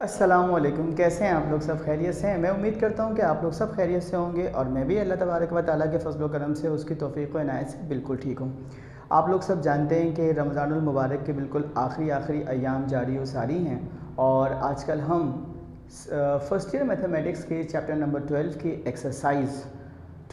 अस्सलामुअलैकुम। कैसे हैं आप लोग? सब खैरियत से हैं? मैं उम्मीद करता हूं कि आप लोग सब खैरियत से होंगे और मैं भी अल्लाह तबारक व तआला के फज़ल व करम से उसकी तौफ़ीक़ व इनायत से बिल्कुल ठीक हूं। आप लोग सब जानते हैं कि रमज़ानुल मुबारक के बिल्कुल आखिरी अय्याम जारी व सारी हैं और आजकल हम फ़र्स्ट ईयर मैथमेटिक्स के चैप्टर नंबर 12 की एक्सरसाइज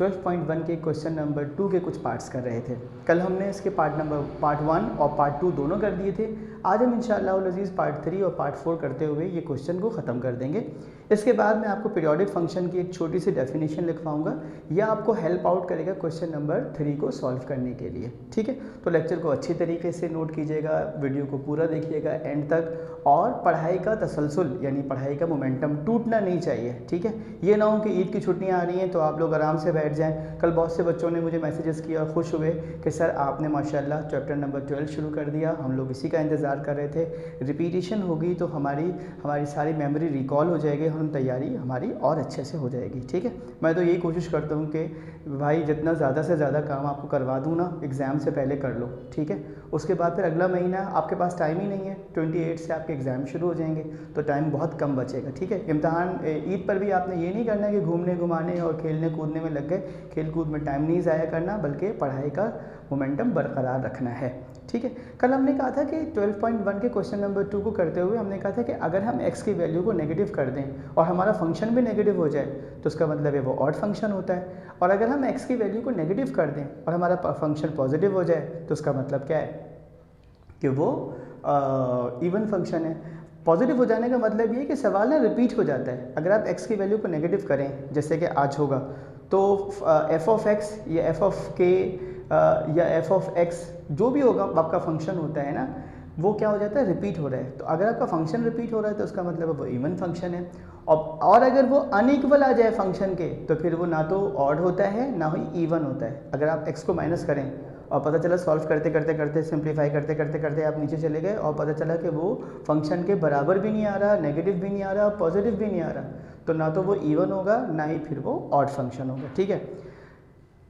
12.1 के क्वेश्चन नंबर 2 के कुछ पार्ट्स कर रहे थे। कल हमने इसके पार्ट 1 और पार्ट 2 दोनों कर दिए थे। आज हम इंशाअल्लाह अज़ीज़ पार्ट 3 और पार्ट 4 करते हुए ये क्वेश्चन को ख़त्म कर देंगे। इसके बाद मैं आपको पीरियोडिक फंक्शन की एक छोटी सी डेफिनेशन लिखवाऊंगा, यह आपको हेल्प आउट करेगा क्वेश्चन नंबर 3 को सॉल्व करने के लिए। ठीक है, तो लेक्चर को अच्छी तरीके से नोट कीजिएगा, वीडियो को पूरा देखिएगा एंड तक और पढ़ाई का तसलसल यानी पढ़ाई का मोमेंटम टूटना नहीं चाहिए। ठीक है, ये ना हो कि ईद की छुट्टियां आ रही हैं तो आप लोग आराम से बैठ जाएं। कल बहुत से बच्चों ने मुझे मैसेजेस किया और खुश हुए कि सर आपने माशाल्लाह चैप्टर नंबर 12 शुरू कर दिया, हम लोग इसी का इंतज़ार कर रहे थे। रिपीटिशन होगी तो हमारी सारी मेमोरी रिकॉल हो जाएगी, हम तैयारी हमारी और अच्छे से हो जाएगी। ठीक है, मैं तो यही कोशिश करता हूँ कि भाई जितना ज़्यादा से ज़्यादा काम आपको करवा दूँ ना एग्ज़ाम से पहले कर लो। ठीक है, उसके बाद फिर अगला महीना आपके पास टाइम ही नहीं है, 28 से आपके एग्ज़ाम शुरू हो जाएंगे तो टाइम बहुत कम बचेगा। ठीक है, इम्तहान ईद पर भी आपने ये नहीं करना है कि घूमने घुमाने और खेलने कूदने में लग गए, खेल कूद में टाइम नहीं ज़ाया करना बल्कि पढ़ाई का मोमेंटम बरकरार रखना है। ठीक है, कल हमने कहा था कि 12.1 के क्वेश्चन नंबर 2 को करते हुए हमने कहा था कि अगर हम x की वैल्यू को नेगेटिव कर दें और हमारा फंक्शन भी नेगेटिव हो जाए तो उसका मतलब है वो ऑड फंक्शन होता है, और अगर हम x की वैल्यू को नेगेटिव कर दें और हमारा फंक्शन पॉजिटिव हो जाए तो उसका मतलब क्या है कि वो इवन फंक्शन है। पॉजिटिव हो जाने का मतलब ये है कि सवाल ना रिपीट हो जाता है। अगर आप x की वैल्यू को नेगेटिव करें जैसे कि आज होगा तो f ऑफ x या f ऑफ k या f ऑफ x जो भी होगा आपका फंक्शन होता है ना, वो क्या हो जाता है, रिपीट हो रहा है। तो अगर आपका फंक्शन रिपीट हो रहा है तो उसका मतलब वो इवन फंक्शन है। और अगर वो अनइक्वल आ जाए फंक्शन के तो फिर वो ना तो ऑड होता है ना ही इवन होता है। अगर आप x को माइनस करें और पता चला सॉल्व करते करते करते सिंप्लीफाई करते करते करते आप नीचे चले गए और पता चला कि वो फंक्शन के बराबर भी नहीं आ रहा, नेगेटिव भी नहीं आ रहा, पॉजिटिव भी नहीं आ रहा, तो ना तो वो इवन होगा ना ही फिर वो ऑड फंक्शन होगा। ठीक है,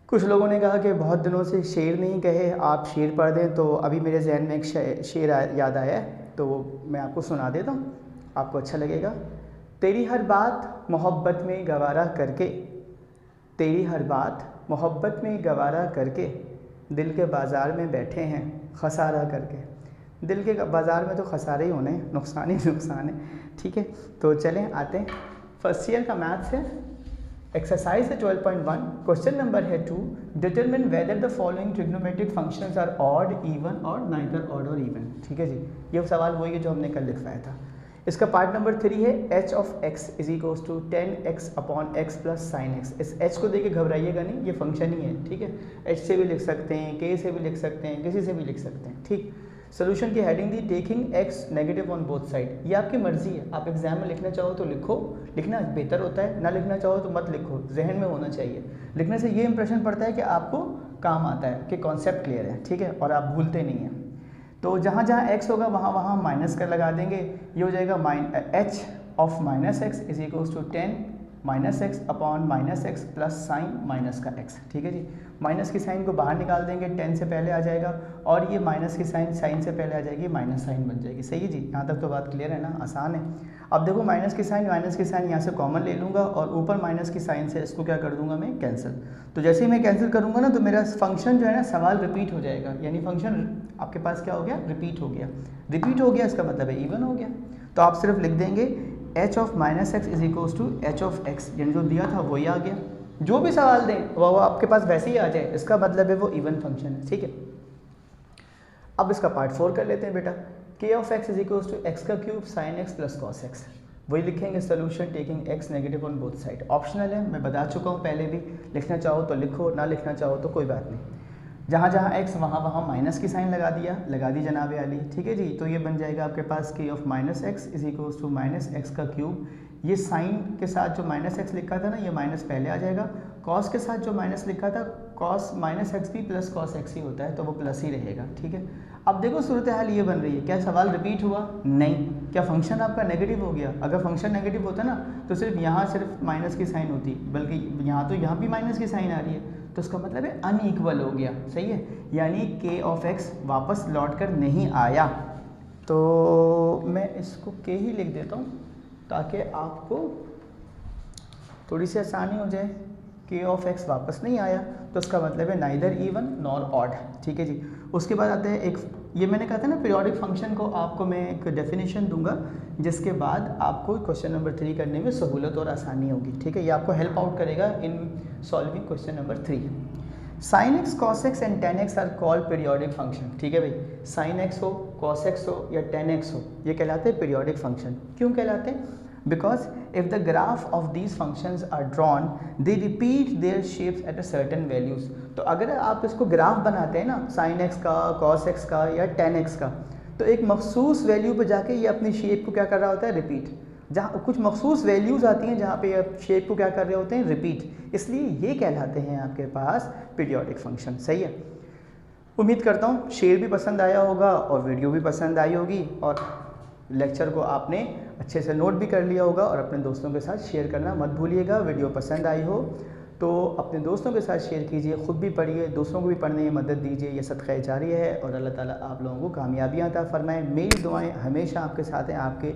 कुछ लोगों ने कहा कि बहुत दिनों से शेर नहीं कहे, आप शेर पढ़ दें, तो अभी मेरे जहन में एक शेर याद आया है तो मैं आपको सुना देता हूँ, आपको अच्छा लगेगा। तेरी हर बात मोहब्बत में गवारा करके, तेरी हर बात मोहब्बत में गवारा करके, दिल के बाज़ार में बैठे हैं खसारा करके। दिल के बाज़ार में तो खसारे ही होने, नुकसान ही नुकसान है। ठीक है, तो चलें आते हैं, फर्स्ट ईयर का मैथ्स है, एक्सरसाइज है 12.1, क्वेश्चन नंबर है 2, determine whether the following trigonometric functions are odd even और नाइदर ऑड और इवन। ठीक है जी, ये सवाल वही है जो हमने कल लिखवाया था। इसका पार्ट नंबर 3 है h of x is equals to 10x upon x plus sine x। इस h को देके घबराइएगा नहीं, ये फंक्शन ही है। ठीक है, h से भी लिख सकते हैं, k से भी लिख सकते हैं, किसी से भी लिख सकते हैं। ठीक, सोल्यूशन की heading the taking x negative on both side. ये आपकी मर्जी है, आप एग्जाम में लिखना चाहो तो लिखो, लिखना बेहतर होता है, ना लिखना चाहो तो मत लिखो, जहन में होना चाहिए। लिखने से ये इंप्रेशन पड़ता है कि आपको काम आता है, कि कॉन्सेप्ट क्लियर है। ठीक है, और आप भूलते नहीं हैं। तो जहाँ जहाँ x होगा वहाँ वहाँ माइनस कर लगा देंगे, ये हो जाएगा h of minus x is equals to 10 minus x upon minus x plus sine minus का x। ठीक है जी, माइनस की साइन को बाहर निकाल देंगे, 10 से पहले आ जाएगा, और ये माइनस की साइन से पहले आ जाएगी, माइनस साइन बन जाएगी। सही है जी, यहाँ तक तो बात क्लियर है ना, आसान है। अब देखो माइनस की साइन यहाँ से कॉमन ले लूँगा और ऊपर माइनस की साइन से इसको क्या कर दूंगा मैं, कैंसिल। तो जैसे ही मैं कैंसिल करूँगा ना तो मेरा फंक्शन जो है ना सवाल रिपीट हो जाएगा, यानी फंक्शन आपके पास क्या हो गया, रिपीट हो गया। रिपीट हो गया इसका मतलब है इवन हो गया। तो आप सिर्फ लिख देंगे h of minus x is equals to h of x, यानी जो दिया था वही आ गया। जो भी सवाल दें वो आपके पास वैसे ही आ जाए, इसका मतलब है वो इवन फंक्शन है। ठीक है, अब इसका पार्ट 4 कर लेते हैं बेटा। k of x is equals to X का cube sine X plus cos X. वही लिखेंगे, solution taking x negative on both side. Optional है, मैं बता चुका हूँ पहले भी, लिखना चाहो तो लिखो, ना लिखना चाहो तो कोई बात नहीं। जहाँ जहाँ x वहाँ वहाँ माइनस की साइन लगा दी जनाब आली। ठीक है जी, तो ये बन जाएगा आपके पास k of minus x is equals to minus x का क्यूब। ये साइन के साथ जो माइनस एक्स लिखा था ना, ये माइनस पहले आ जाएगा। कॉस के साथ जो माइनस लिखा था, कॉस माइनस एक्स भी प्लस कॉस एक्स ही होता है, तो वो प्लस ही रहेगा। ठीक है, अब देखो सूरत हाल ये बन रही है, क्या सवाल रिपीट हुआ? नहीं। क्या फंक्शन आपका नेगेटिव हो गया? अगर फंक्शन नेगेटिव होता ना तो सिर्फ माइनस की साइन होती, बल्कि यहाँ भी माइनस की साइन आ रही है, तो उसका मतलब है अनइक्वल हो गया। सही है, यानी k ऑफ x वापस लौट कर नहीं आया। तो मैं इसको k ही लिख देता हूँ, ताकि आपको थोड़ी सी आसानी हो जाए। के ऑफ एक्स वापस नहीं आया तो उसका मतलब है नाइदर इवन नॉर ऑड। ठीक है जी। उसके बाद आते हैं एक, ये मैंने कहा था ना पीरियोडिक फंक्शन को आपको मैं एक डेफिनेशन दूंगा जिसके बाद आपको क्वेश्चन नंबर 3 करने में सहूलत और आसानी होगी। ठीक है, ये आपको हेल्प आउट करेगा in solving question number 3। Sine x cos x and tan x are called periodic function. ठीक है भाई, साइन एक्स हो, कॉस एक्स हो या टेन एक्स हो, ये कहलाते हैं पीरियोडिक फंक्शन। क्यों कहलाते हैं? Because if the graph of these functions are drawn, they repeat their shapes at a certain values। तो अगर आप इसको ग्राफ बनाते हैं ना sin x का, cos x का या tan x का, तो एक मखसूस वैल्यू पे जाके ये अपनी शेप को क्या कर रहा होता है? रिपीट। जहाँ कुछ मखसूस वैल्यूज़ आती हैं जहाँ पे ये शेप को क्या कर रहे होते हैं? रिपीट। इसलिए ये कहलाते हैं आपके पास पीरियोडिक फंक्शन। सही है। उम्मीद करता हूँ शेयर भी पसंद आया होगा और वीडियो भी पसंद आई होगी और लेक्चर को आपने अच्छे से नोट भी कर लिया होगा और अपने दोस्तों के साथ शेयर करना मत भूलिएगा। वीडियो पसंद आई हो तो अपने दोस्तों के साथ शेयर कीजिए, ख़ुद भी पढ़िए, दूसरों को भी पढ़ने में मदद दीजिए। ये सदक़ा जारी है और अल्लाह ताला आप लोगों को कामयाबियाँ अता फ़रमाए। मेरी दुआएं हमेशा आपके साथ हैं, आपके